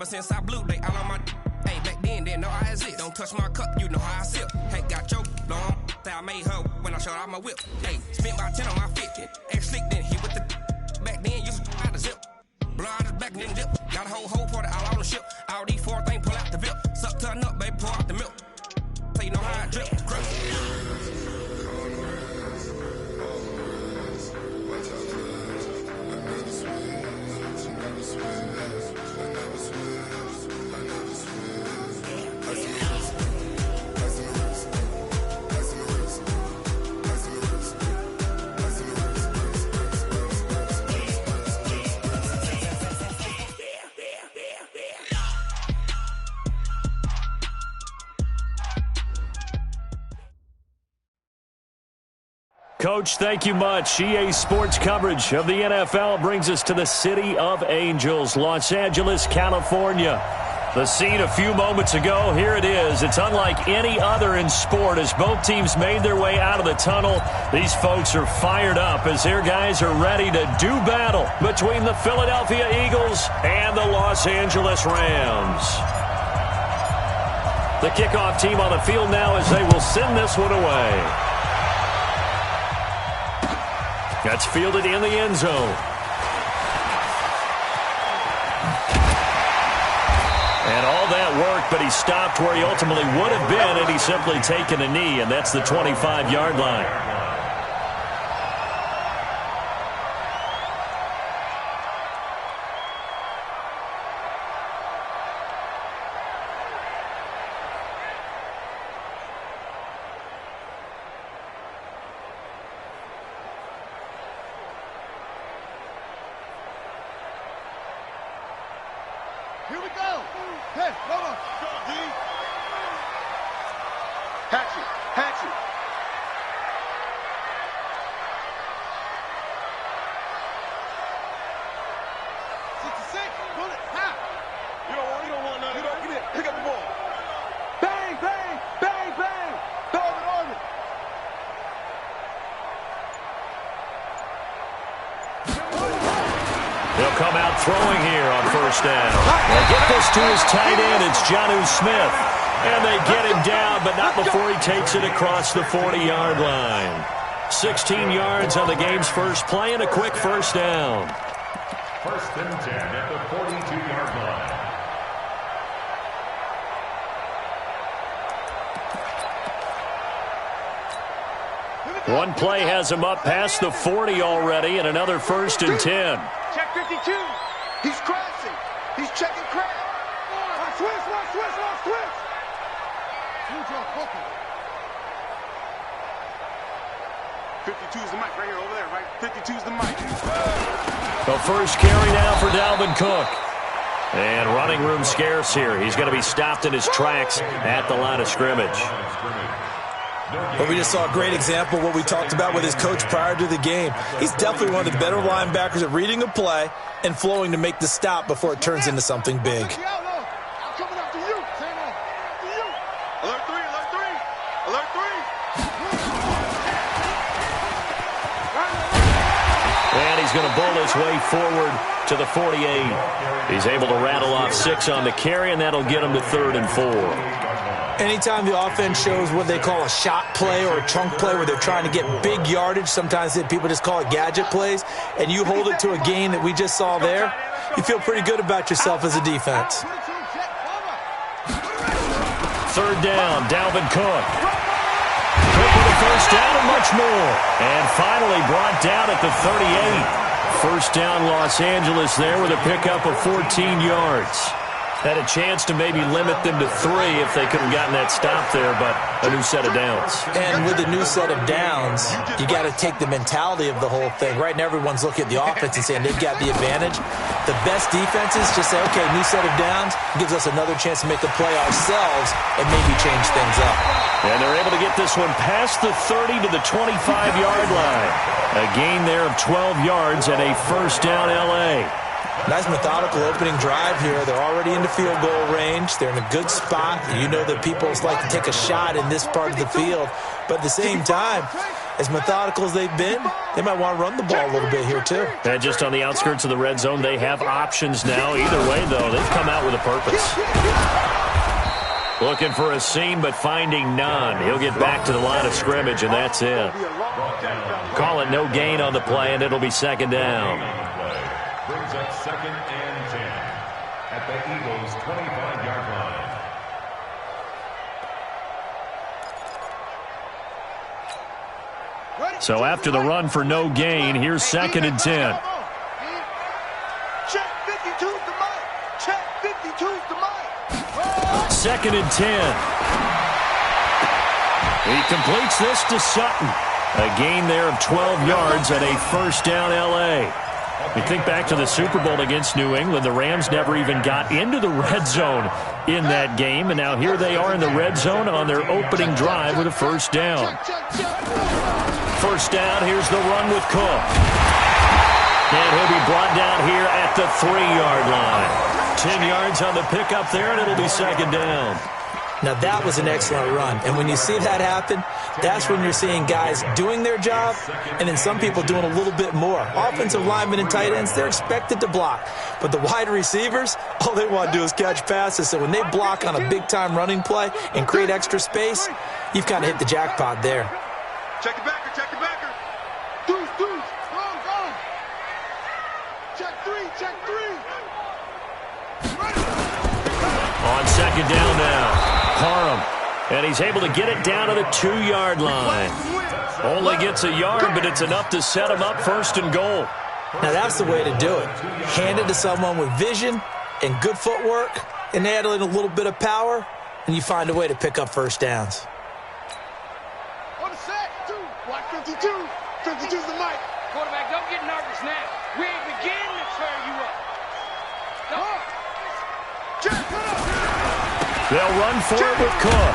Ever since I blew, they all on my hey, back then, didn't know I exist. Don't touch my cup, you know how I sip. Hey, got your long, say I made her when I showed out my whip. Hey, spent about 10 on my 50. Ex-slick, then hit with the back then, used to out the zip. Blow out his back, then dip. Got a whole party all on the ship. All these 4 things, pull out the VIP. Suck to a nut, baby, pour out the milk. So you know how I drip. Grip. Coach, thank you much. EA Sports coverage of the NFL brings us to the City of Angels, Los Angeles, California. The scene a few moments ago, here it is. It's unlike any other in sport as both teams made their way out of the tunnel. These folks are fired up as their guys are ready to do battle between the Philadelphia Eagles and the Los Angeles Rams. The kickoff team on the field now as they will send this one away. That's fielded in the end zone. And all that work, but he stopped where he ultimately would have been had he simply taken a knee, and that's the 25-yard line. Here we go. Hey, come on. Go, D. Hatchet, hatchet. 66, pull it, half. You don't want none. Get in, pick up the ball. Bang, bang, bang, bang. Orbit. They'll come out throwing here on first down. They'll get this to his tight end. It's Jonnu Smith. And they get him down, but not before he takes it across the 40-yard line. 16 yards on the game's first play and a quick first down. First and 10 at the 42-yard line. One play has him up past the 40 already, and another first and 10. Check 52. He's crashing. He's checking crash. Switch. 52's the mic right here, over there, right? 52's the mic. The first carry now for Dalvin Cook. And running room scarce here. He's going to be stopped in his tracks at the line of scrimmage. But we just saw a great example of what we talked about with his coach prior to the game. He's definitely one of the better linebackers at reading a play and flowing to make the stop before it turns into something big. Alert 3. Alert 3. And he's going to bowl his way forward to the 48. He's able to rattle off 6 on the carry, and that'll get him to 3rd and 4. Anytime the offense shows what they call a shot play or a chunk play where they're trying to get big yardage, sometimes people just call it gadget plays, and you hold it to a gain that we just saw there, you feel pretty good about yourself as a defense. 3rd down, Dalvin Cook. Cook with a first down and much more. And finally brought down at the 38. First down Los Angeles there with a pickup of 14 yards. Had a chance to maybe limit them to 3 if they could have gotten that stop there, but a new set of downs. And with a new set of downs, you got to take the mentality of the whole thing. Right now, everyone's looking at the offense and saying they've got the advantage. The best defenses just say, okay, new set of downs gives us another chance to make the play ourselves and maybe change things up. And they're able to get this one past the 30 to the 25-yard line. A gain there of 12 yards and a first down L.A. Nice methodical opening drive here. They're already into field goal range. They're in a good spot. You know that people like to take a shot in this part of the field. But at the same time, as methodical as they've been, they might want to run the ball a little bit here too. And just on the outskirts of the red zone, they have options now. Either way, though, they've come out with a purpose. Looking for a seam, but finding none. He'll get back to the line of scrimmage, and that's it. Call it no gain on the play, and it'll be second down. Brings up 2nd and 10 at the Eagles' 25-yard line. So after the run for no gain, here's 2nd and 10. Check 52's the mic. Check 52's the mic. 2nd and 10. He completes this to Sutton. A gain there of 12 yards and a first down L.A. You think back to the Super Bowl against New England, the Rams never even got into the red zone in that game, and now here they are in the red zone on their opening drive with a first down. First down, here's the run with Cook. And he'll be brought down here at the 3-yard line. 10 yards on the pickup there, and it'll be second down. Now, that was an excellent run. And when you see that happen, that's when you're seeing guys doing their job and then some people doing a little bit more. Offensive linemen and tight ends, they're expected to block. But the wide receivers, all they want to do is catch passes. So when they block on a big-time running play and create extra space, you've kind of hit the jackpot there. Check the backer, check the backer. Deuce, deuce. Go. Check 3, check 3. On second down now. Parham, and he's able to get it down to the 2-yard line. Only gets a yard, but it's enough to set him up first and goal. Now, that's the way to do it. Hand it to someone with vision and good footwork, and add in a little bit of power, and you find a way to pick up first downs. On the set, 2. Block 52. 52's the mic. Quarterback, don't get nervous now. We ain't beginning to tear you up. Check, put up. They'll run for it with Cook.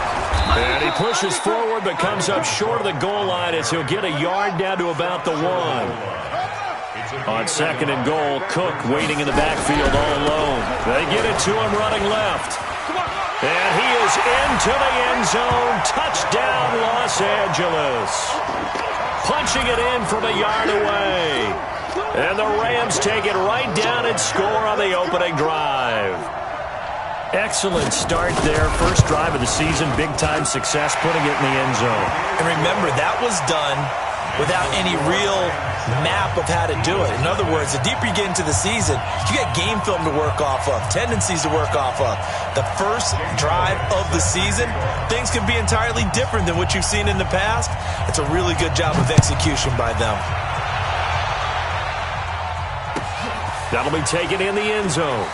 And he pushes forward but comes up short of the goal line as he'll get a yard down to about the 1. On second and goal, Cook waiting in the backfield all alone. They get it to him running left. And he is into the end zone. Touchdown, Los Angeles. Punching it in from a yard away. And the Rams take it right down and score on the opening drive. Excellent start there. First drive of the season. Big-time success putting it in the end zone. And remember, that was done without any real map of how to do it. In other words, the deeper you get into the season, you got game film to work off of, tendencies to work off of. The first drive of the season, things can be entirely different than what you've seen in the past. It's a really good job of execution by them. That'll be taken in the end zone.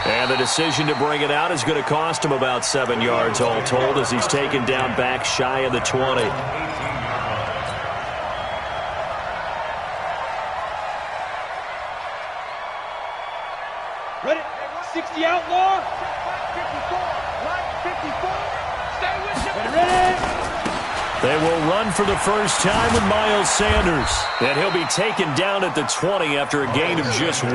And the decision to bring it out is going to cost him about 7 yards all told as he's taken down back shy of the 20. Ready? 60 outlaw. 54. Line 54. Stay with you. Ready? They will run for the first time with Miles Sanders. And he'll be taken down at the 20 after a gain of just 1.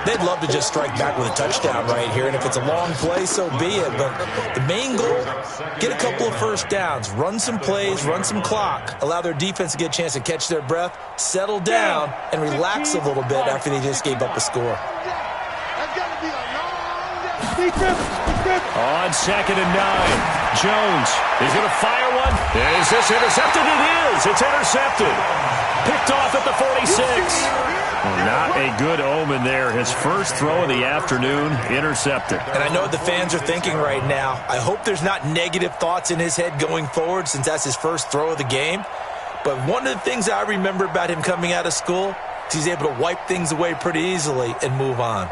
They'd love to just strike back with a touchdown right here, and if it's a long play, so be it. But the main goal, get a couple of first downs, run some plays, run some clock, allow their defense to get a chance to catch their breath, settle down, and relax a little bit after they just gave up a score. That's got to be a long defense. On second and 9, Jones is going to fire one. Is this intercepted? It is. It's intercepted. Picked off at the 46. Not a good omen there. His first throw of the afternoon, intercepted. And I know what the fans are thinking right now. I hope there's not negative thoughts in his head going forward since that's his first throw of the game. But one of the things I remember about him coming out of school is he's able to wipe things away pretty easily and move on.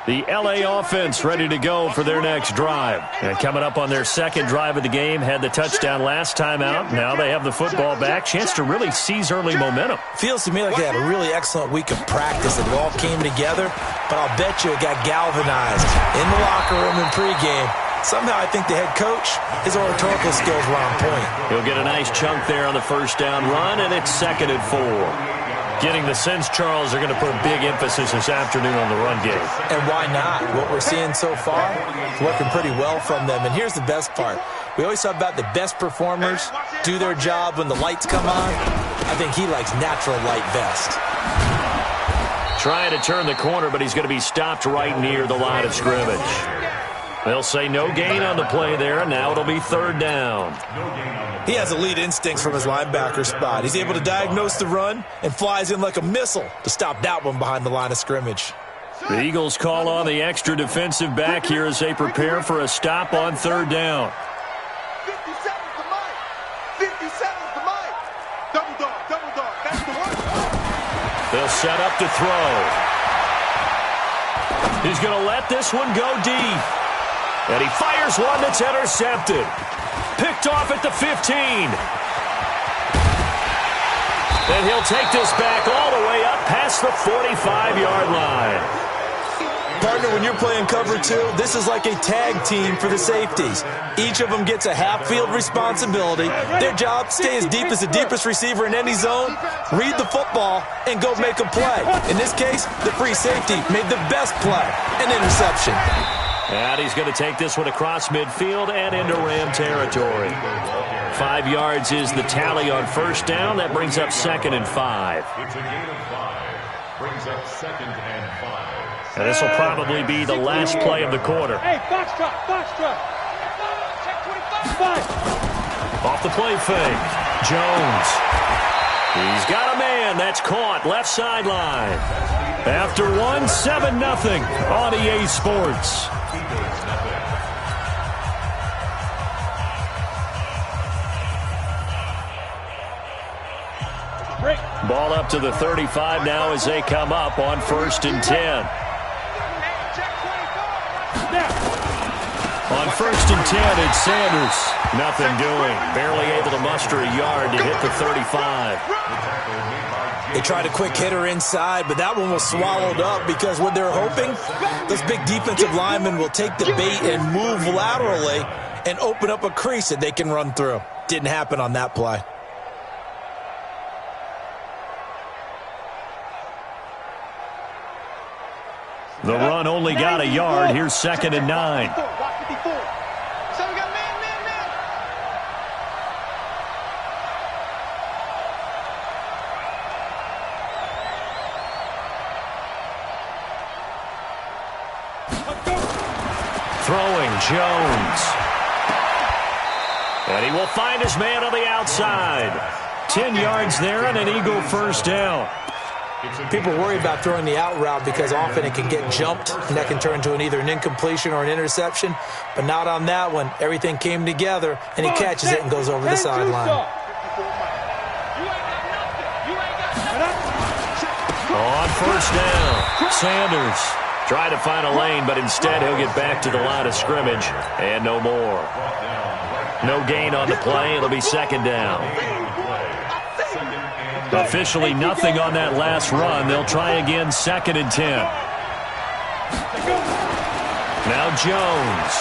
The L.A. offense ready to go for their next drive. And coming up on their second drive of the game, had the touchdown last time out. Now they have the football back. Chance to really seize early momentum. Feels to me like they had a really excellent week of practice. It all came together, but I'll bet you it got galvanized in the locker room in pregame. Somehow I think the head coach, his oratorical skills were on point. He'll get a nice chunk there on the first down run, and it's second and 4. Getting the sense, Charles, they're going to put a big emphasis this afternoon on the run game. And why not? What we're seeing so far is working pretty well from them. And here's the best part. We always talk about the best performers do their job when the lights come on. I think he likes natural light best. Trying to turn the corner, but he's going to be stopped right near the line of scrimmage. They'll say no gain on the play there, and now it'll be third down. He has elite instincts from his linebacker spot. He's able to diagnose the run and flies in like a missile to stop that one behind the line of scrimmage. The Eagles call on the extra defensive back here as they prepare for a stop on third down. 57's the mic. 57's the mic. Double dog, that's the one. They'll set up to throw. He's going to let this one go deep. And he fires one that's intercepted. Picked off at the 15. And he'll take this back all the way up past the 45-yard line. Partner, when you're playing cover two, this is like a tag team for the safeties. Each of them gets a half-field responsibility. Their job, stay as deep as the deepest receiver in any zone, read the football, and go make a play. In this case, the free safety made the best play, an interception. And he's going to take this one across midfield and into Ram territory. 5 yards is the tally on first down. That brings up 2nd and 5. It's a gain of 5. Brings up 2nd and 5. And this will probably be the last play of the quarter. Hey, box truck. Check 25. Off the play fake. Jones. He's got a man. That's caught. Left sideline. After one, 7-0 on EA Sports. Ball up to the 35 now as they come up on 1st and 10. On 1st and 10, it's Sanders. Nothing doing. Barely able to muster a yard to hit the 35. They tried a quick hitter inside, but that one was swallowed up because what they're hoping, those big defensive linemen will take the bait and move laterally and open up a crease that they can run through. Didn't happen on that play. The run only got a yard. Here's 2nd and 9. Throwing Jones. And he will find his man on the outside. 10 yards there and an Eagle first down. People worry about throwing the out route because often it can get jumped, and that can turn into either an incompletion or an interception. But not on that one. Everything came together, and he catches it and goes over the sideline. On first down, Sanders tried to find a lane, but instead he'll get back to the line of scrimmage, and no more. No gain on the play. It'll be 2nd down. Officially nothing on that last run. They'll try again, 2nd and 10. Now Jones.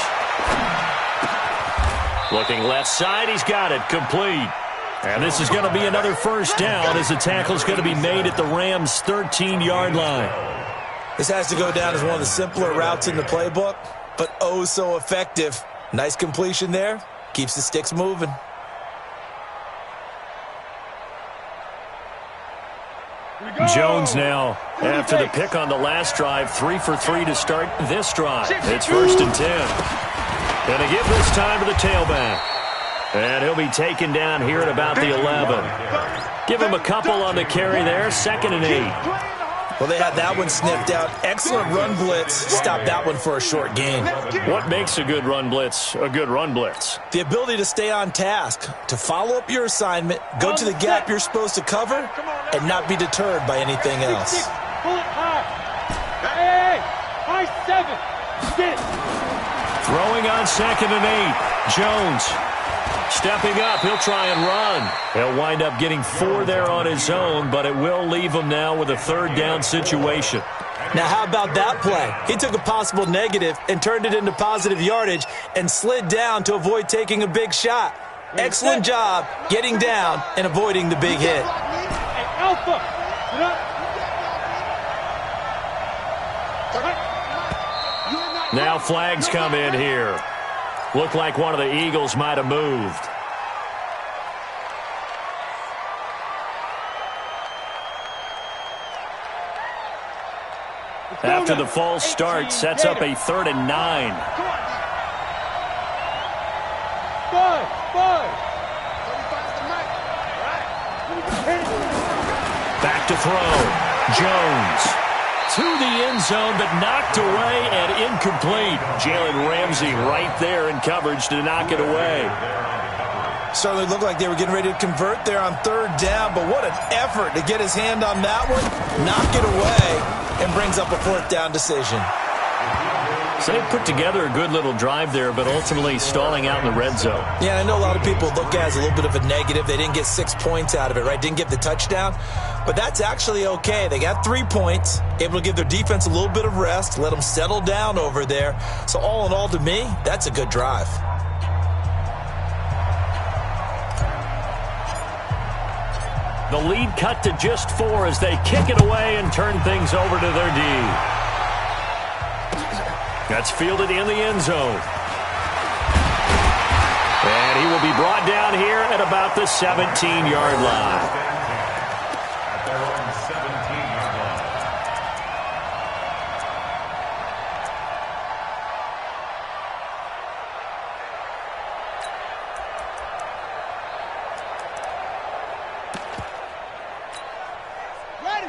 Looking left side, he's got it, complete. And this is going to be another first down as the tackle's going to be made at the Rams' 13-yard line. This has to go down as one of the simpler routes in the playbook, but oh so effective. Nice completion there. Keeps the sticks moving. Jones now, after the pick on the last drive, 3 for 3 to start this drive. It's 1st and 10. Going to give this time to the tailback. And he'll be taken down here at about the 11. Give him a couple on the carry there, 2nd and 8. Well, they had that one sniffed out. Excellent run blitz. Stopped that one for a short gain. What makes a good run blitz a good run blitz? The ability to stay on task, to follow up your assignment, go to the gap you're supposed to cover, and not be deterred by anything else. Pull it high. Hey, high 7. Get it. Throwing on 2nd and 8. Jones stepping up. He'll try and run. He'll wind up getting 4 there on his own, but it will leave him now with a 3rd down situation. Now, how about that play? He took a possible negative and turned it into positive yardage and slid down to avoid taking a big shot. Excellent job getting down and avoiding the big hit. Hey, Alpha, Get up. Now flags come in here. Looked like one of the Eagles might have moved. After the false start, sets up a 3rd and 9. 5. Back to throw. Jones to the end zone, but knocked away and incomplete. Jalen Ramsey right there in coverage to knock it away. Certainly looked like they were getting ready to convert there on 3rd down, but what an effort to get his hand on that one, knock it away, and brings up a 4th down decision. So they put together a good little drive there, but ultimately stalling out in the red zone. Yeah, I know a lot of people look at it as a little bit of a negative. They didn't get 6 points out of it, right? Didn't get the touchdown. But that's actually okay. They got 3 points, able to give their defense a little bit of rest, let them settle down over there. So all in all, to me, that's a good drive. The lead cut to just 4 as they kick it away and turn things over to their D. That's fielded in the end zone. And he will be brought down here at about the 17-yard line. At their own 17-yard line.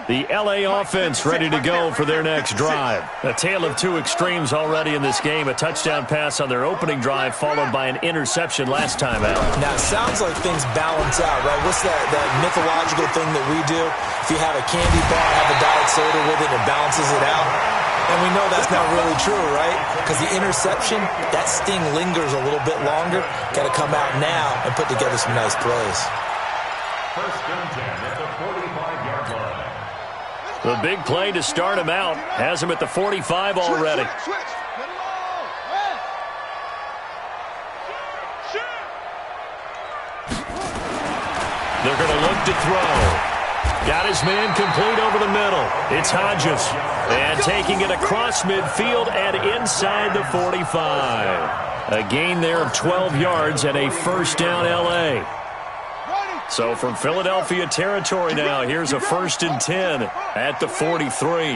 The L.A. offense ready to go for their next drive. A tale of 2 extremes already in this game. A touchdown pass on their opening drive, followed by an interception last time out. Now, it sounds like things balance out, right? What's that mythological thing that we do? If you have a candy bar, have a diet soda with it, it balances it out. And we know that's not really true, right? Because the interception, that sting lingers a little bit longer. Got to come out now and put together some nice plays. 1st and 10 at the 45-yard line. The big play to start him out has him at the 45 already. They're going to look to throw. Got his man complete over the middle. It's Hodges. And taking it across midfield and inside the 45. A gain there of 12 yards and a 1st down L.A. So from Philadelphia territory now, here's a 1st and 10 at the 43.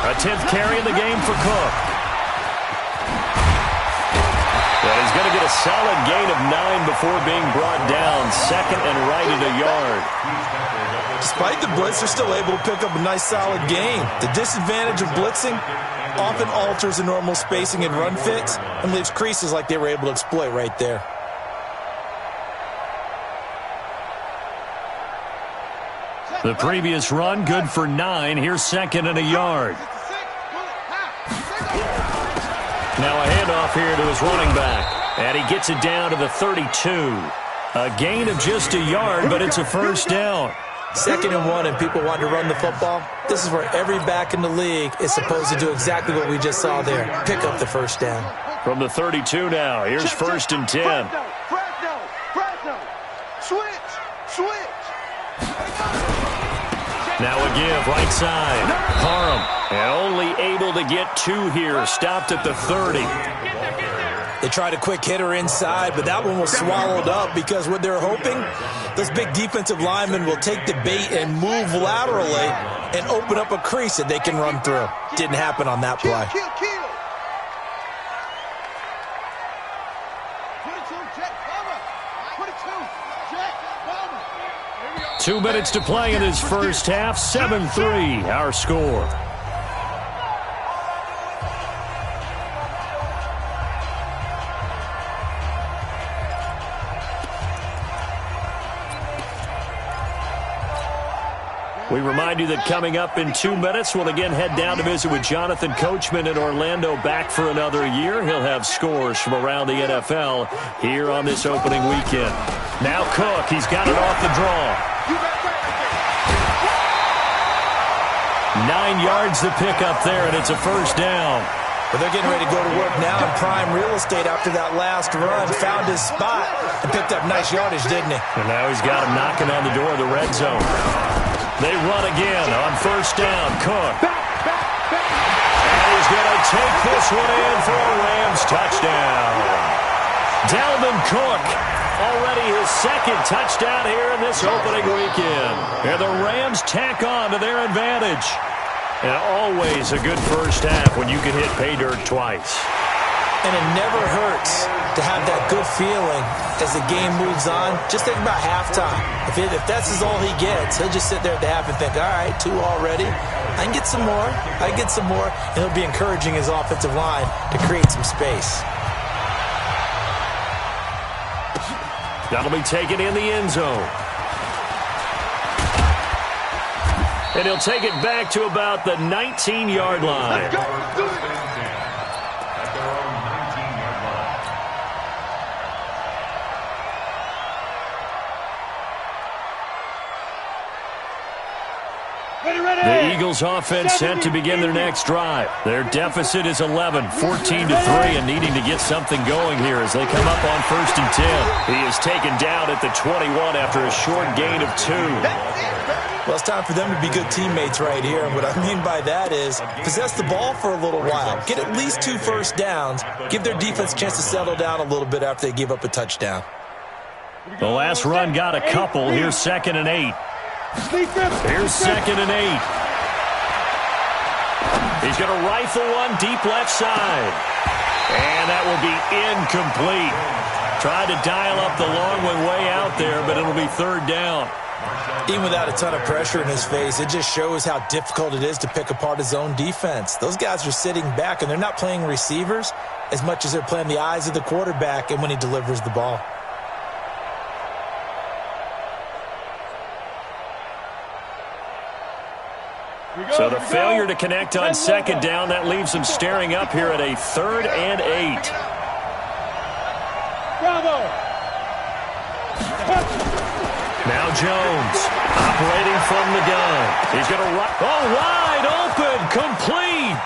A 10th carry in the game for Cook. And he's going to get a solid gain of 9 before being brought down. 2nd and right at a yard. Despite the blitz, they're still able to pick up a nice solid gain. The disadvantage of blitzing often alters the normal spacing and run fits and leaves creases like they were able to exploit right there. The previous run, good for 9. Here's 2nd and a yard. Now a handoff here to his running back. And he gets it down to the 32. A gain of just a yard, but it's a 1st down. 2nd and 1 and people want to run the football. This is where every back in the league is supposed to do exactly what we just saw there. Pick up the 1st down. From the 32 now, here's 1st and 10. Now a give, right side. Parham, and only able to get 2 here. Stopped at the 30. They tried a quick hitter inside, but that one was swallowed up because what they're hoping, those big defensive linemen will take the bait and move laterally and open up a crease that they can run through. Didn't happen on that play. 2 minutes to play in this first half. 7-3, our score. We remind you that coming up in 2 minutes, we'll again head down to visit with Jonathan Coachman in Orlando, back for another year. He'll have scores from around the NFL here on this opening weekend. Now Cook, he's got it off the draw. 9 yards to pick up there, and it's a 1st down. But they're getting ready to go to work now in prime real estate after that last run. Found his spot and picked up nice yardage, didn't he? And now he's got him knocking on the door of the red zone. They run again on first down. Cook. And he's going to take this one in for a Rams touchdown. Dalvin Cook, already his second touchdown here in this opening weekend. And the Rams tack on to their advantage. And always a good first half when you can hit pay dirt twice. And it never hurts to have that good feeling as the game moves on. Just think about halftime. If that's all he gets, he'll just sit there at the half and think, all right, 2 already. I can get some more. I can get some more. And he'll be encouraging his offensive line to create some space. That'll be taken in the end zone. And he'll take it back to about the 19-yard line. At their own 19-yard line. The Eagles offense set to begin their next drive. Their deficit is 11, 14-3, and needing to get something going here as they come up on 1st and 10. He is taken down at the 21 after a short gain of 2. Well, it's time for them to be good teammates right here. And what I mean by that is possess the ball for a little while. Get at least 2 first downs. Give their defense a chance to settle down a little bit after they give up a touchdown. The last run got a couple. Here's 2nd and 8. Here's 2nd and 8. He's going to rifle one deep left side. And that will be incomplete. Tried to dial up the long one way out there, but it'll be 3rd down. Even without a ton of pressure in his face, it just shows how difficult it is to pick apart his own defense. Those guys are sitting back, and they're not playing receivers as much as they're playing the eyes of the quarterback and when he delivers the ball. So the failure to connect on 2nd down, that leaves them staring up here at a 3rd and 8. Bravo! Now Jones, operating from the gun. He's going to run. Oh, wide open, complete.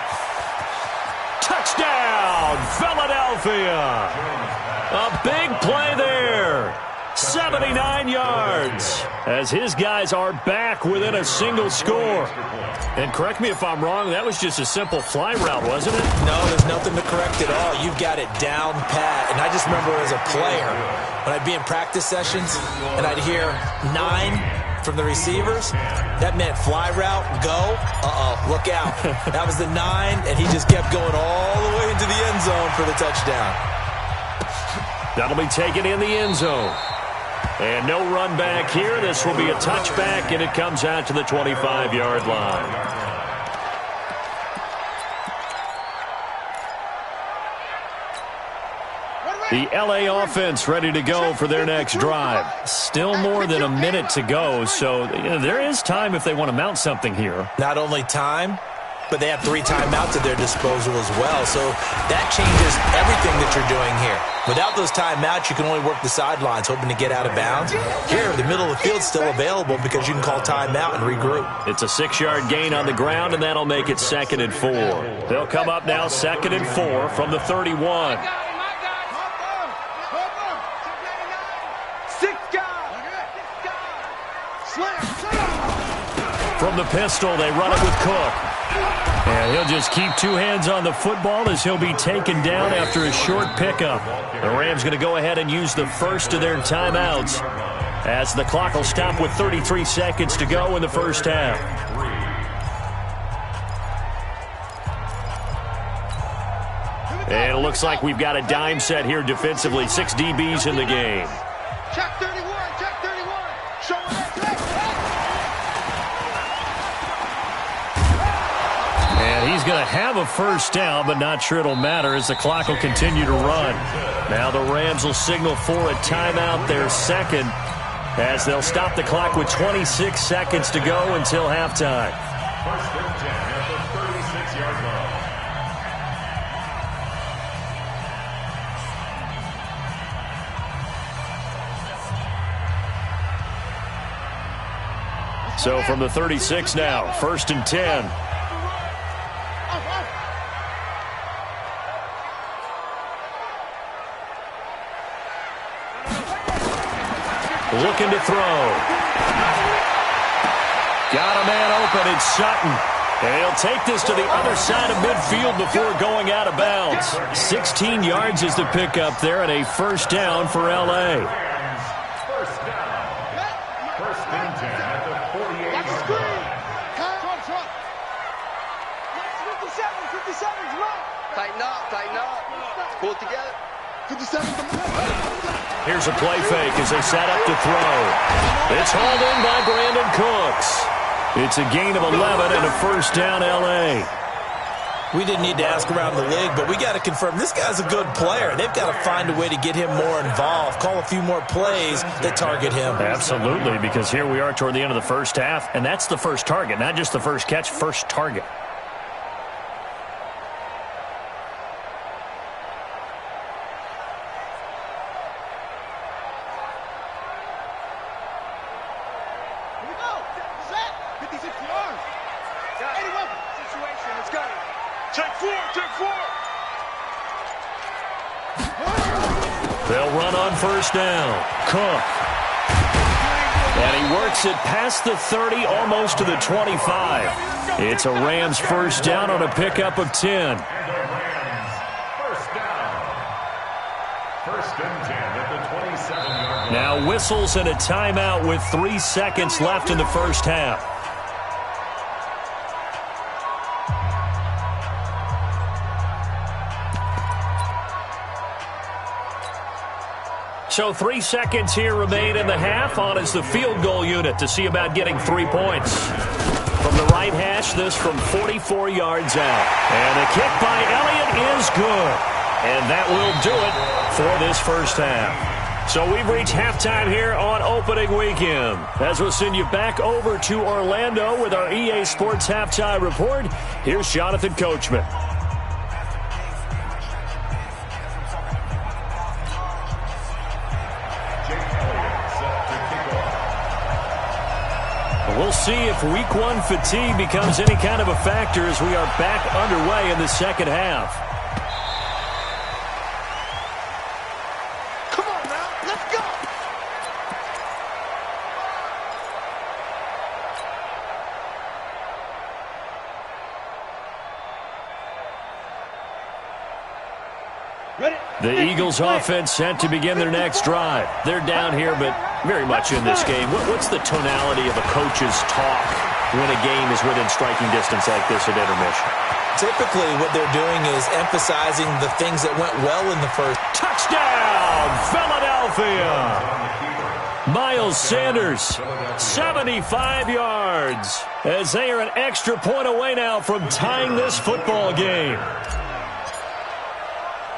Touchdown, Philadelphia. A big play there. 79 yards as his guys are back within a single score. And correct me if I'm wrong, that was just a simple fly route, wasn't it? No, there's nothing to correct at all. You've got it down pat. And I just remember as a player, when I'd be in practice sessions and I'd hear 9 from the receivers, that meant fly route, go, look out. That was the 9, and he just kept going all the way into the end zone for the touchdown. That'll be taken in the end zone. And no run back here. This will be a touchback, and it comes out to the 25-yard line. The LA offense ready to go for their next drive. Still more than a minute to go, so there is time if they want to mount something here. Not only time, but they have 3 timeouts at their disposal as well. So that changes everything that you're doing here. Without those timeouts, you can only work the sidelines, hoping to get out of bounds. Here, the middle of the field's still available because you can call timeout and regroup. It's a 6-yard gain on the ground, and that'll make it 2nd and 4. They'll come up now 2nd and 4 from the 31. From the pistol, they run it with Cook. And he'll just keep 2 hands on the football as he'll be taken down after a short pickup. The Rams going to go ahead and use the first of their timeouts as the clock will stop with 33 seconds to go in the first half. And it looks like we've got a dime set here defensively. 6 DBs in the game. Check 31, check 31. Show it. And he's going to have a first down, but not sure it'll matter as the clock will continue to run. Now the Rams will signal for a timeout, their second, as they'll stop the clock with 26 seconds to go until halftime. First and 10 at the 36-yard line. So from the 36 now, 1st and 10. looking to throw. Got a man open. It's Sutton. And he'll take this to the other side of midfield before going out of bounds. 16 yards is the pickup there, and a first down for L.A. First down. First and 10 at the 48-yard line. 57, Tighten up. Pull it together. 57. Here's a play fake as they set up to throw. It's hauled in by Brandon Cooks. It's a gain of 11 and a first down L.A. We didn't need to ask around the league, but we got to confirm this guy's a good player. They've got to find a way to get him more involved, call a few more plays that target him. Absolutely, because here we are toward the end of the first half, and that's the first target, not just the first catch, first target. They'll run on first down. Cook. And he works it past the 30, almost to the 25. It's a Rams first down on a pickup of 10. First down. First and 10 at the 27-yard line. Now whistles and a timeout with 3 seconds left in the first half. So 3 seconds here remain in the half. On is the field goal unit to see about getting 3 points. From the right hash, this from 44 yards out. And the kick by Elliott is good. And that will do it for this first half. So we've reached halftime here on opening weekend. As we'll send you back over to Orlando with our EA Sports Halftime Report, here's Jonathan Coachman. We'll see if week one fatigue becomes any kind of a factor as we are back underway in the second half. Come on now, let's go. The Eagles offense set to begin their next drive. They're down here, but very much in this game. What's the tonality of a coach's talk when a game is within striking distance like this at intermission? Typically, what they're doing is emphasizing the things that went well in the first. Touchdown, Philadelphia! Miles Sanders, 75 yards, as they are an extra point away now from tying this football game.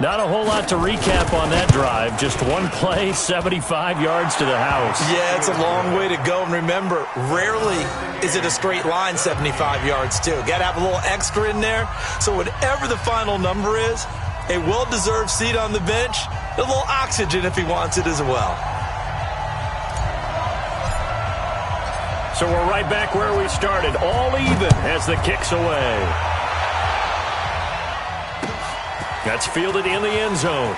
Not a whole lot to recap on that drive. Just one play, 75 yards to the house. Yeah, it's a long way to go. And remember, rarely is it a straight line 75 yards, too. Got to have a little extra in there. So whatever the final number is, a well-deserved seat on the bench, a little oxygen if he wants it as well. So we're right back where we started. All even as the kick's away. That's fielded in the end zone.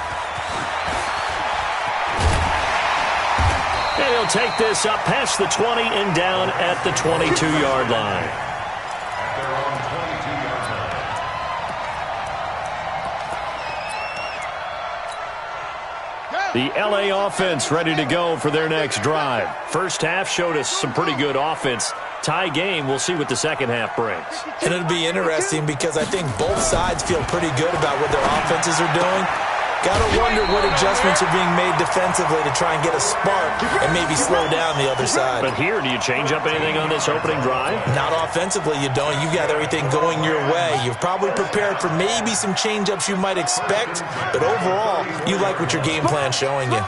And he'll take this up past the 20 and down at the 22-yard line. At their own 22-yard line. The L.A. offense ready to go for their next drive. First half showed us some pretty good offense. Tie game, we'll see what the second half brings. And it'll be interesting because I think both sides feel pretty good about what their offenses are doing. Got to wonder what adjustments are being made defensively to try and get a spark and maybe slow down the other side. But here, do you change up anything on this opening drive? Not offensively, you don't. You've got everything going your way. You've probably prepared for maybe some change-ups you might expect, but overall, you like what your game plan's showing you.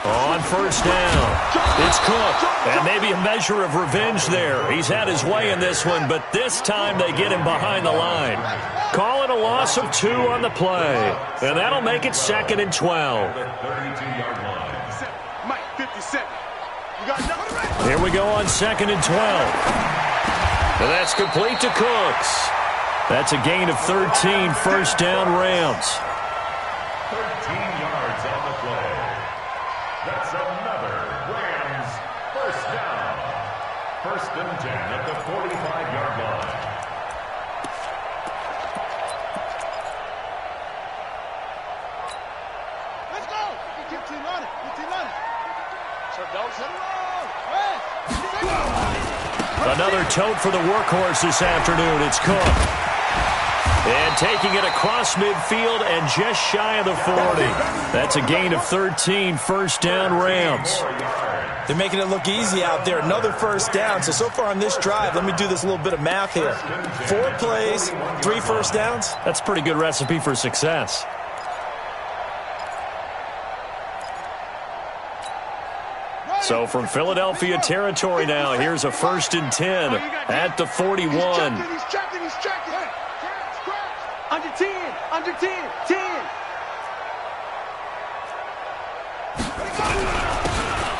On first down, it's Cook, and maybe a measure of revenge there. He's had his way in this one, but this time they get him behind the line. Call it a loss of 2 on the play, and that'll make it 2nd and 12. 32-yard line. Mike, 57. You got nothing. Here we go on 2nd and 12. And that's complete to Cooks. That's a gain of 13, first down Rams. 13 yards on the play. That's another Rams first down. 1st and 10 at the 45-yard line. Let's go. Get team on it. Get team on it. So don't sit around. Another tote for the workhorse this afternoon. It's Cook. And taking it across midfield and just shy of the 40. That's a gain of 13, first down Rams. They're making it look easy out there. Another first down. So far on this drive, let me do this little bit of math here. 4 plays, 3 first downs. That's a pretty good recipe for success. So from Philadelphia territory now, here's a 1st and 10 at the 41. He's checking. Under 10. 10.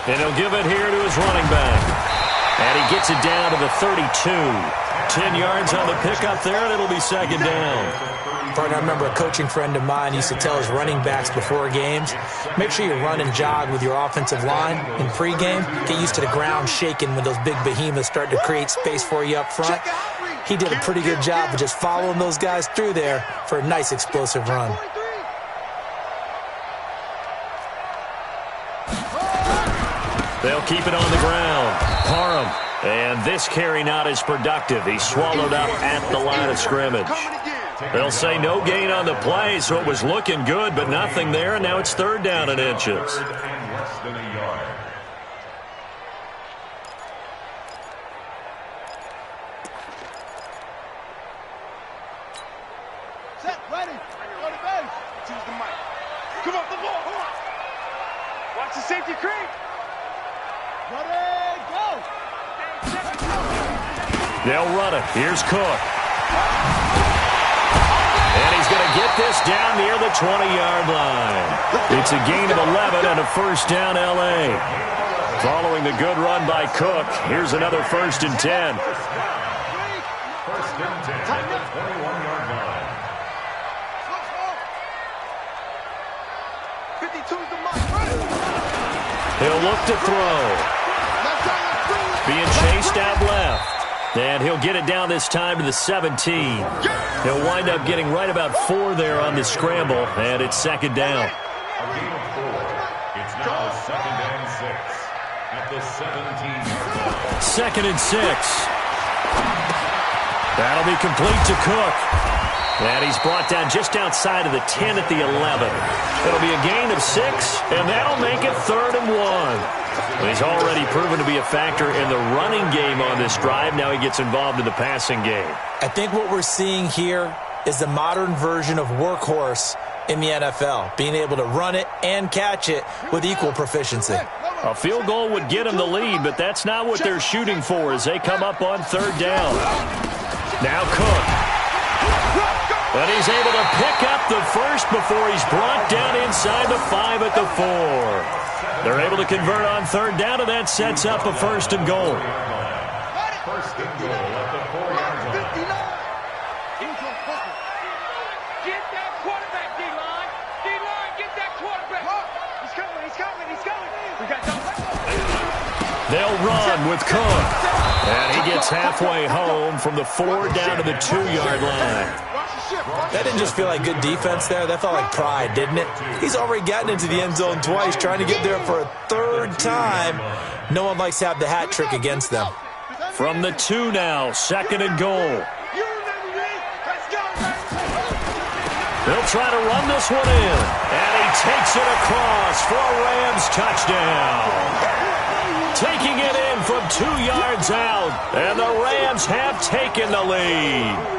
And he'll give it here to his running back. And he gets it down to the 32. 10 yards on the pickup there, and it'll be 2nd down. Partner, I remember a coaching friend of mine used to tell his running backs before games, make sure you run and jog with your offensive line in pregame. Get used to the ground shaking when those big behemoths start to create space for you up front. He did a pretty good job of just following those guys through there for a nice explosive run. They'll keep it on the ground. Parham. And this carry not as productive. He's swallowed up at the line of scrimmage. They'll say no gain on the play, so it was looking good, but nothing there, and now it's 3rd down and inches. Less than a yard. Set, ready. Go to base. Choose the mic. Come on, the ball. Come on. Watch the safety creep. Ready, go. They'll run it. Here's Cook. And he's going to get this down near the 20-yard line. It's a gain of 11 and a first down L.A. Following the good run by Cook, here's another 1st and 10. 1st and 10 at the 21-yard line. 52's the mic. He'll look to throw. Being chased out left. And he'll get it down this time to the 17. He'll wind up getting right about 4 there on the scramble, and it's 2nd down. A gain of 4. It's now 2nd and 6 at the 17-yard line. 2nd and 6. That'll be complete to Cook. And he's brought down just outside of the 10 at the 11. It'll be a gain of 6, and that'll make it 3rd and 1. He's already proven to be a factor in the running game on this drive. Now he gets involved in the passing game. I think what we're seeing here is the modern version of workhorse in the NFL, being able to run it and catch it with equal proficiency. A field goal would get him the lead, but that's not what they're shooting for as they come up on 3rd down. Now Cook. But he's able to pick up the first before he's brought down inside the 5 at the 4. They're able to convert on 3rd down, and that sets up a 1st and goal. 1st and goal at the 4-yard line. Get that quarterback, D-line. D-line, get that quarterback. He's coming. We got They'll run with Cook. And he gets halfway home from the 4 down to the 2-yard line. That didn't just feel like good defense there. That felt like pride, didn't it? He's already gotten into the end zone twice, trying to get there for a 3rd time. No one likes to have the hat trick against them. From the 2 now, 2nd and goal. They'll try to run this one in. And he takes it across for a Rams touchdown. Taking it in from 2 yards out. And the Rams have taken the lead.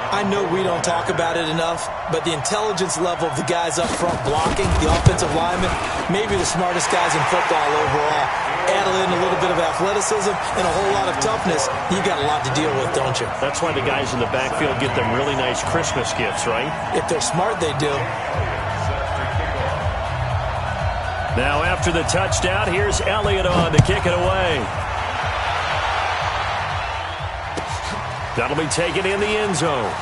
I know we don't talk about it enough, but the intelligence level of the guys up front blocking, the offensive linemen, maybe the smartest guys in football overall. Add in a little bit of athleticism and a whole lot of toughness, you got a lot to deal with, don't you? That's why the guys in the backfield get them really nice Christmas gifts, right? If they're smart, they do. Now after the touchdown, here's Elliott on to kick it away. That'll be taken in the end zone.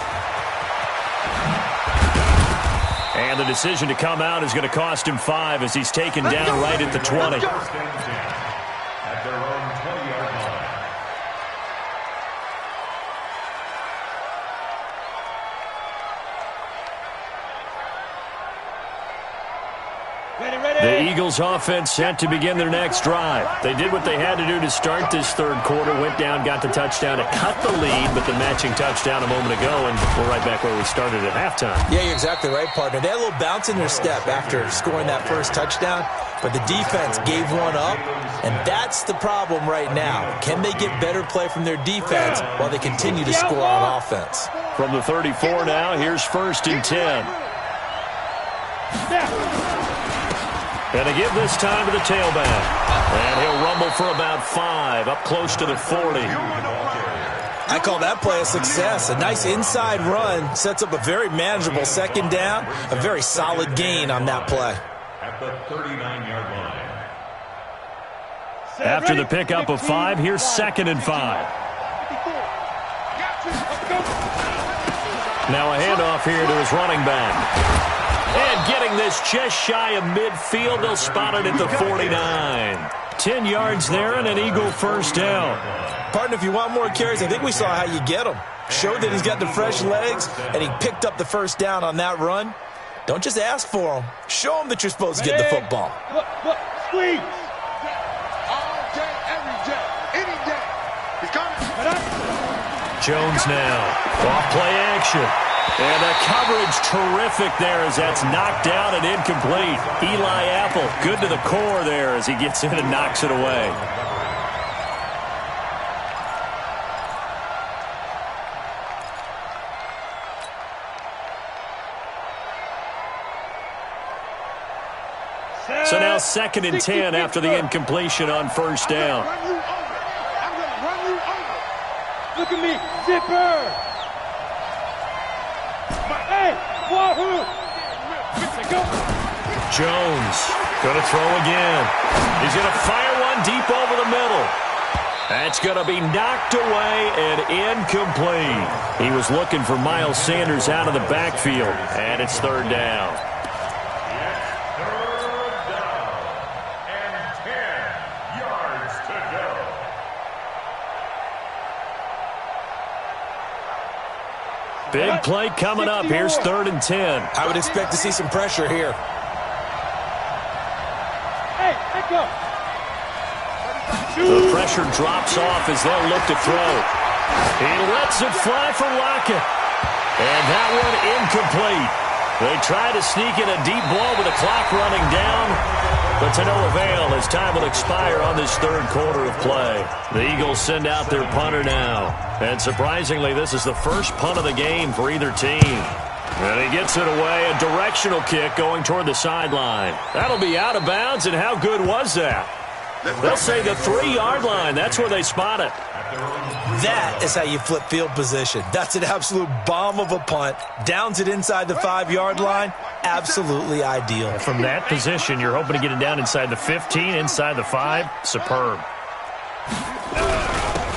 And the decision to come out is going to cost him 5 as he's taken down right at the 20. First and 10 at their own 20-yard line. The Eagles offense set to begin their next drive. They did what they had to do to start this third quarter, went down, got the touchdown to cut the lead, but the matching touchdown a moment ago, and we're right back where we started at halftime. Yeah, you're exactly right, partner. They had a little bounce in their step after scoring that first touchdown, but the defense gave one up, and that's the problem right now. Can they get better play from their defense while they continue to score on offense? From the 34 now, here's 1st and 10. And they give this time to the tailback. And he'll rumble for about 5, up close to the 40. I call that play a success. A nice inside run sets up a very manageable second down, a very solid gain on that play. At the 39-yard line. After the pickup of 5, here's 2nd and 5. Now a handoff here to his running back. And getting this just shy of midfield, they'll spot it at the 49. 10 yards there and an Eagle first down. Partner, if you want more carries, I think we saw how you get him. Showed that he's got the fresh legs, and he picked up the first down on that run. Don't just ask for him. Show him that you're supposed to get the football. Look, squeeze. All day, every day, any day. He's coming. Jones now. Off play action. And the coverage terrific there as that's knocked down and incomplete. Eli Apple, good to the core there as he gets in and knocks it away. So now 2nd and 10 after the incompletion on first down. I'm going to run you over. Look at me, zipper. Jones going to throw again. He's going to fire one deep over the middle. That's going to be knocked away and incomplete. He was looking for Miles Sanders out of the backfield, and it's 3rd down. Third down and 10 yards to go. Big play coming up. Here's 3rd and 10. I would expect to see some pressure here. The pressure drops off as they'll look to throw. He lets it fly for Lockett. And that one incomplete. They try to sneak in a deep ball with the clock running down, but to no avail as time will expire on this third quarter of play. The Eagles send out their punter now. And surprisingly, this is the first punt of the game for either team. And he gets it away, a directional kick going toward the sideline. That'll be out of bounds, and how good was that? They'll say the 3-yard line. That's where they spot it. That is how you flip field position. That's an absolute bomb of a punt. Downs it inside the 5-yard line. Absolutely ideal. From that position, you're hoping to get it down inside the 15, inside the 5. Superb.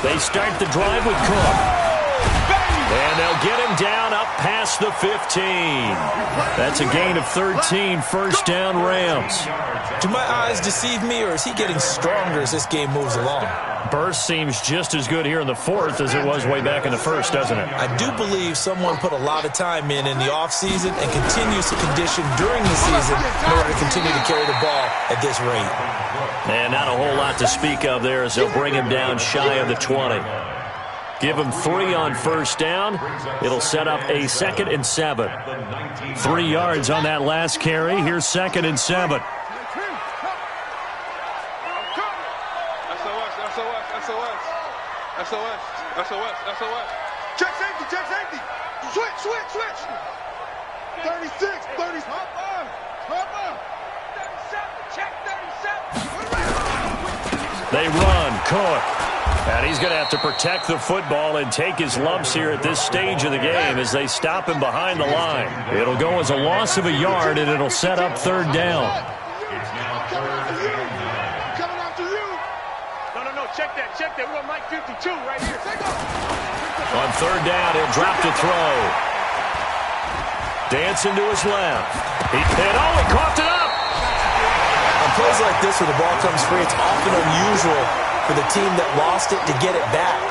They start the drive with Cook. And they'll get him down up past the 15. That's a gain of 13, first down Rams. Do my eyes deceive me, or is he getting stronger as this game moves along? Burst seems just as good here in the fourth as it was way back in the first, doesn't it? I do believe someone put a lot of time in the offseason and continues to condition during the season in order to continue to carry the ball at this rate. And not a whole lot to speak of there as they'll bring him down shy of the 20. Give him 3 on first down. It'll set up a 2nd and 7. 3 yards on that last carry. Here's 2nd and 7. SOS. Check safety. Switch. 36, 30. Hop on. 37, check 37. They run, Cook. And he's going to have to protect the football and take his lumps here at this stage of the game as they stop him behind the line. It'll go as a loss of a yard, and it'll set up 3rd down. It's now 3rd and 9. Coming after you. No, check that. We're on Mike 52 right here. On 3rd down, he'll drop to throw. Dancing to his left. He coughed it up. On plays like this where the ball comes free, it's often unusual for the team that lost it to get it back.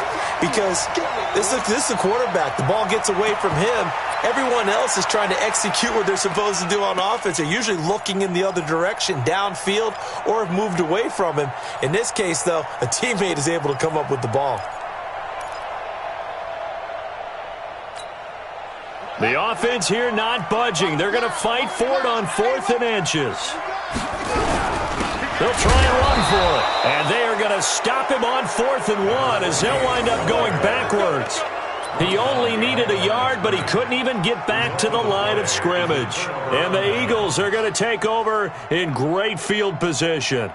Because this is the quarterback. The ball gets away from him. Everyone else is trying to execute what they're supposed to do on offense. They're usually looking in the other direction, downfield, or have moved away from him. In this case, though, a teammate is able to come up with the ball. The offense here not budging. They're going to fight for it on 4th and inches. They'll try and run for it. And they are going to stop him on 4th and 1 as they'll wind up going backwards. He only needed a yard, but he couldn't even get back to the line of scrimmage. And the Eagles are going to take over in great field position.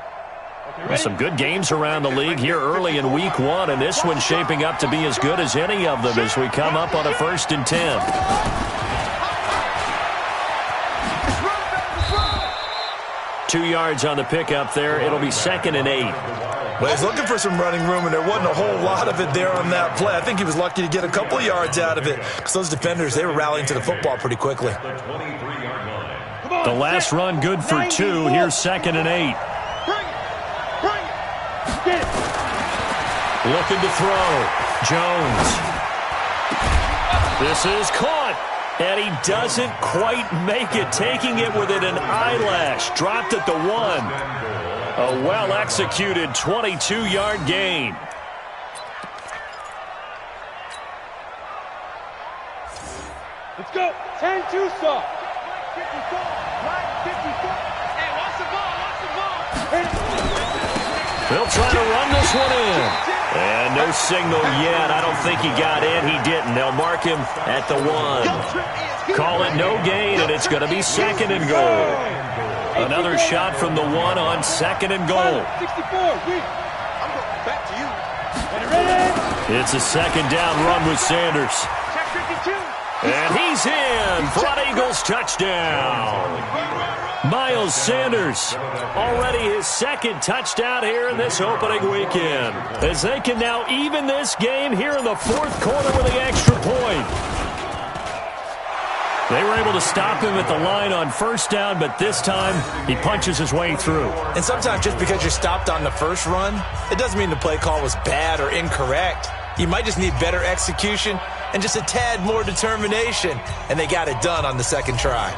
Well, some good games around the league here early in week 1, and this one's shaping up to be as good as any of them as we come up on a 1st and 10. 2 yards on the pickup there. It'll be 2nd and 8. Well, he's looking for some running room, and there wasn't a whole lot of it there on that play. I think he was lucky to get a couple of yards out of it because those defenders, they were rallying to the football pretty quickly. The last run good for 2. Here's 2nd and 8. Looking to throw. Jones. This is caught. And he doesn't quite make it, taking it within an eyelash. Dropped at the 1. A well-executed 22-yard gain. Let's go. 10-2 stop. Hey, watch the ball. They'll try to run this one in. And no signal yet. I don't think he got in. He didn't. They'll mark him at the 1. Call it no gain, and it's going to be 2nd and goal. Another shot from the 1 on 2nd and goal. 64. I'm going back to you. It's a 2nd down run with Sanders. Check 52. And he's in for an Eagles touchdown. Miles Sanders, already his 2nd touchdown here in this opening weekend, as they can now even this game here in the 4th quarter with the extra point. They were able to stop him at the line on 1st down, but this time he punches his way through. And sometimes just because you're stopped on the first run, it doesn't mean the play call was bad or incorrect. You might just need better execution and just a tad more determination, and they got it done on the 2nd try.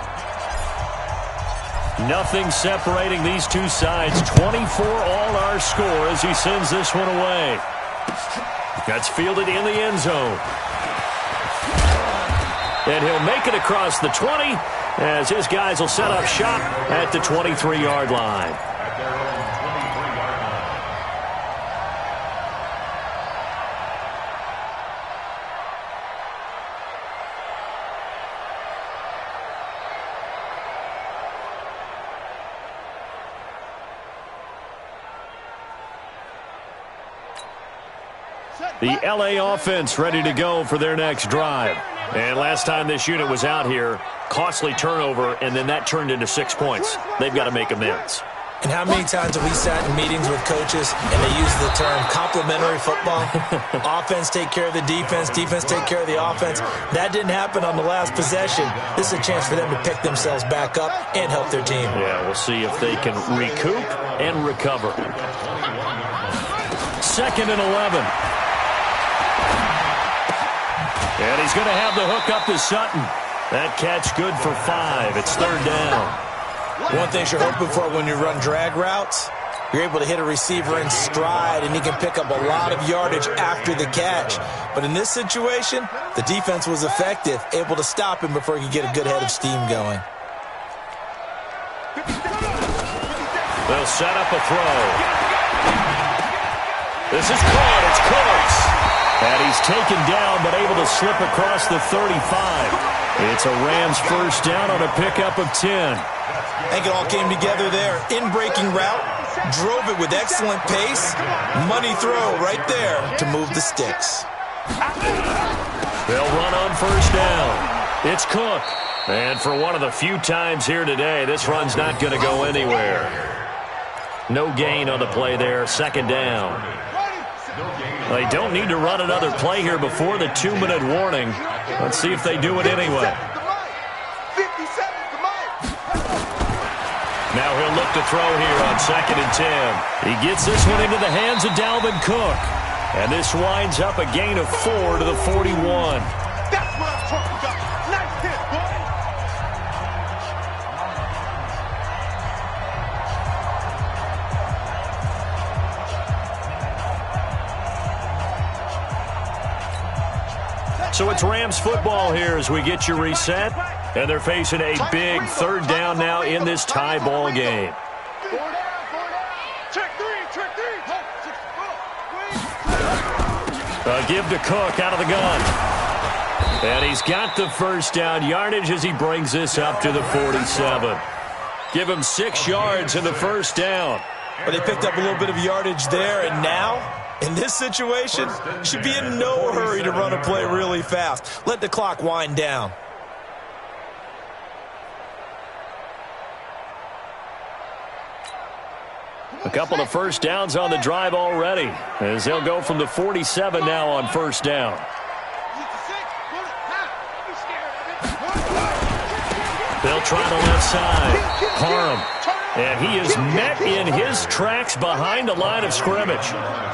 Nothing separating these two sides. 24 all our score as he sends this one away. That's fielded in the end zone. And he'll make it across the 20 as his guys will set up shop at the 23-yard line. The LA offense ready to go for their next drive. And last time this unit was out here, costly turnover, and then that turned into 6 points. They've got to make amends. And how many times have we sat in meetings with coaches and they use the term complementary football? Offense take care of the defense, defense take care of the offense. That didn't happen on the last possession. This is a chance for them to pick themselves back up and help their team. Yeah, we'll see if they can recoup and recover. 2nd and 11. And he's going to have the hook up to Sutton. That catch good for 5. It's 3rd down. One thing you're hoping for when you run drag routes, you're able to hit a receiver in stride, and he can pick up a lot of yardage after the catch. But in this situation, the defense was effective, able to stop him before he could get a good head of steam going. They'll set up a throw. This is caught. It's Cooks. And he's taken down, but able to slip across the 35. It's a Rams 1st down on a pickup of 10. I think it all came together there. In-breaking route, drove it with excellent pace. Money throw right there to move the sticks. They'll run on 1st down. It's Cook. And for one of the few times here today, this run's not going to go anywhere. No gain on the play there, 2nd down. They don't need to run another play here before the 2-minute warning. Let's see if they do it anyway. Now he'll look to throw here on 2nd and 10. He gets this one into the hands of Dalvin Cook. And this winds up a gain of 4 to the 41. That's what I'm talking about. Nice hit, boy. So it's Rams football here as we get you reset. And they're facing a big 3rd down now in this tie ball game. A give to Cook out of the gun. And he's got the 1st down yardage as he brings this up to the 47. Give him 6 yards in the 1st down. But they picked up a little bit of yardage there, and now, in this situation, should be in no hurry to run a play really fast. Let the clock wind down. A couple of 1st downs on the drive already, as they'll go from the 47 now on 1st down. They'll try the left side. Parham. And he is met in his tracks behind the line of scrimmage.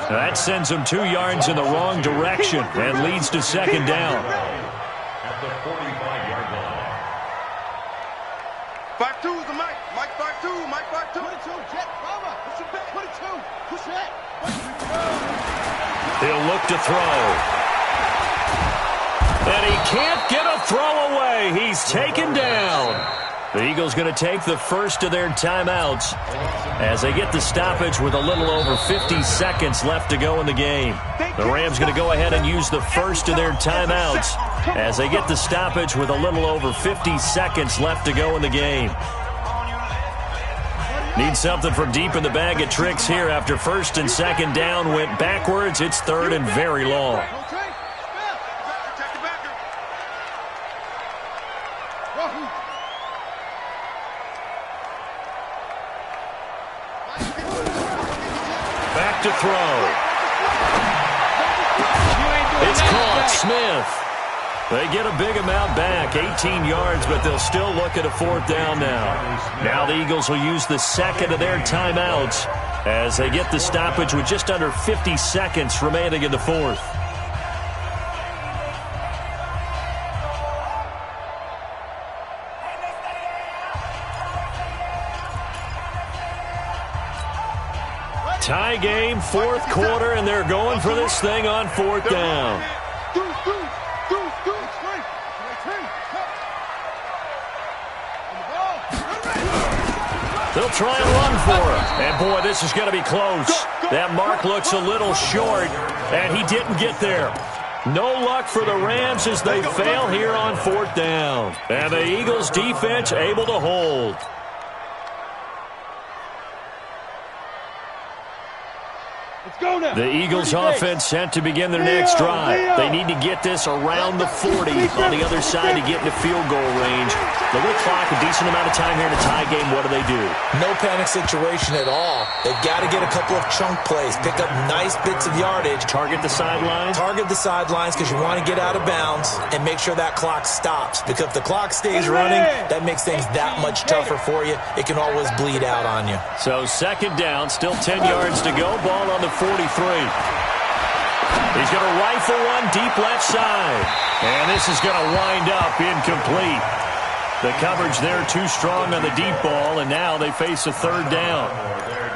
That sends him 2 yards in the wrong direction and leads to 2nd down. At the 45-yard line. 5-2 is the Mike. Mike 5-2. Mike 5-2. 22. Jet. Mama. Push it back. 22. Push it. He'll look to throw. And he can't get a throw away. He's taken down. The Eagles going to take the 1st of their timeouts as they get the stoppage with a little over 50 seconds left to go in the game. The Rams going to go ahead and use the 1st of their timeouts as they get the stoppage with a little over 50 seconds left to go in the game. Need something from deep in the bag of tricks here after 1st and 2nd down went backwards. It's 3rd and very long. Back to throw. It's caught. Smith. They get a big amount back, 18 yards, but they'll still look at a 4th down now. Now the Eagles will use the 2nd of their timeouts as they get the stoppage with just under 50 seconds remaining in the 4th. Tie game, 4th quarter, and they're going for this thing on 4th down. They'll try and run for it. And, boy, this is going to be close. That mark looks a little short, and he didn't get there. No luck for the Rams as they fail here on 4th down. And the Eagles' defense able to hold. The Eagles offense set to begin their next drive. They need to get this around the 40 on the other side to get into field goal range. They're going to clock a decent amount of time here in a tie game. What do they do? No panic situation at all. They've got to get a couple of chunk plays, pick up nice bits of yardage. Target the sidelines? Target the sidelines because you want to get out of bounds and make sure that clock stops. Because if the clock stays running, that makes things that much tougher for you. It can always bleed out on you. So 2nd down, still 10 yards to go. Ball on the 43. He's going to rifle one deep left side. And this is going to wind up incomplete. The coverage there too strong on the deep ball, and now they face a 3rd down.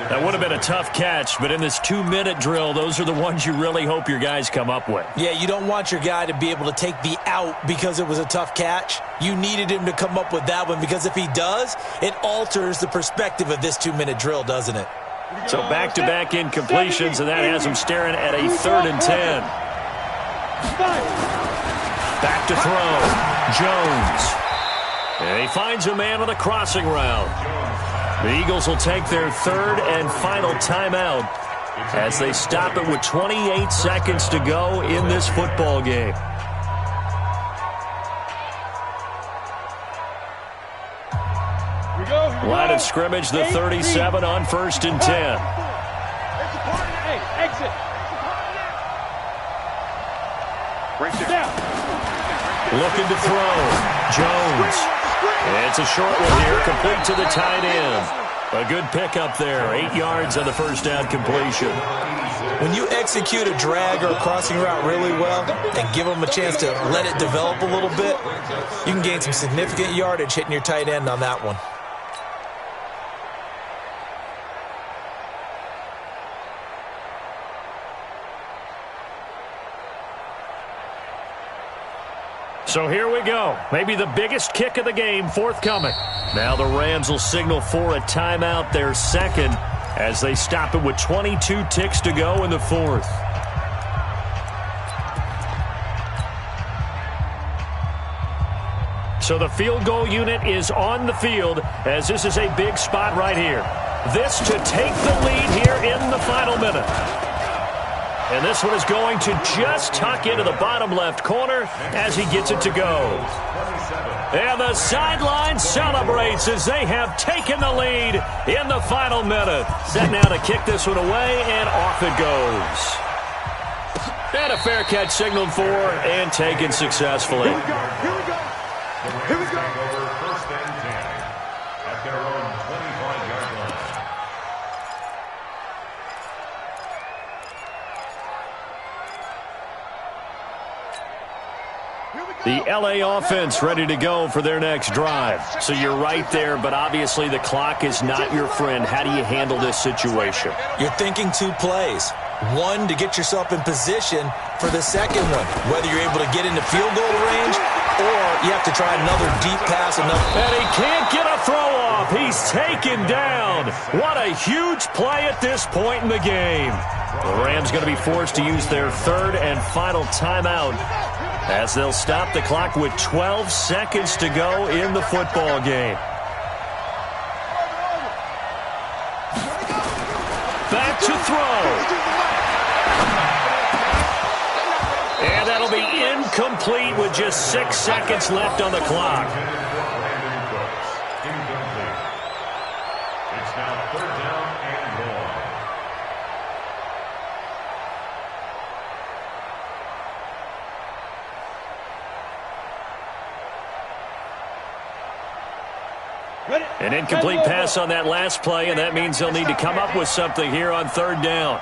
That would have been a tough catch, but in this 2-minute drill, those are the ones you really hope your guys come up with. Yeah, you don't want your guy to be able to take the out because it was a tough catch. You needed him to come up with that one because if he does, it alters the perspective of this 2-minute drill, doesn't it? So back-to-back incompletions, and that has him staring at a 3rd and 10. Back to throw. Jones. And he finds a man on the crossing route. The Eagles will take their 3rd and final timeout as they stop it with 28 seconds to go in this football game. Line of scrimmage, the 37 on 1st and 10. Exit. Looking to throw. Jones. It's a short one here, complete to the tight end. A good pickup there. 8 yards on the first down completion. When you execute a drag or a crossing route really well and give them a chance to let it develop a little bit, you can gain some significant yardage hitting your tight end on that one. So here we go. Maybe the biggest kick of the game forthcoming. Now the Rams will signal for a timeout, their second, as they stop it with 22 ticks to go in the fourth. So the field goal unit is on the field, as this is a big spot right here. This to take the lead here in the final minute. And this one is going to just tuck into the bottom left corner as he gets it to go. And the sideline celebrates as they have taken the lead in the final minute. Set now to kick this one away, and off it goes. And a fair catch signaled for and taken successfully. Here we go. Here we go. Here we go. First and 10 at their own 25-yard line. The LA offense ready to go for their next drive. So you're right there, but obviously the clock is not your friend. How do you handle this situation? You're thinking 2 plays. One, to get yourself in position for the second one, whether you're able to get into field goal range or you have to try another deep pass. And he can't get a throw off. He's taken down. What a huge play at this point in the game. The Rams going to be forced to use their third and final timeout, as they'll stop the clock with 12 seconds to go in the football game. Back to throw. And that'll be incomplete with just 6 seconds left on the clock. It's now 3rd down and long. An incomplete pass on that last play, and that means they'll need to come up with something here on 3rd down.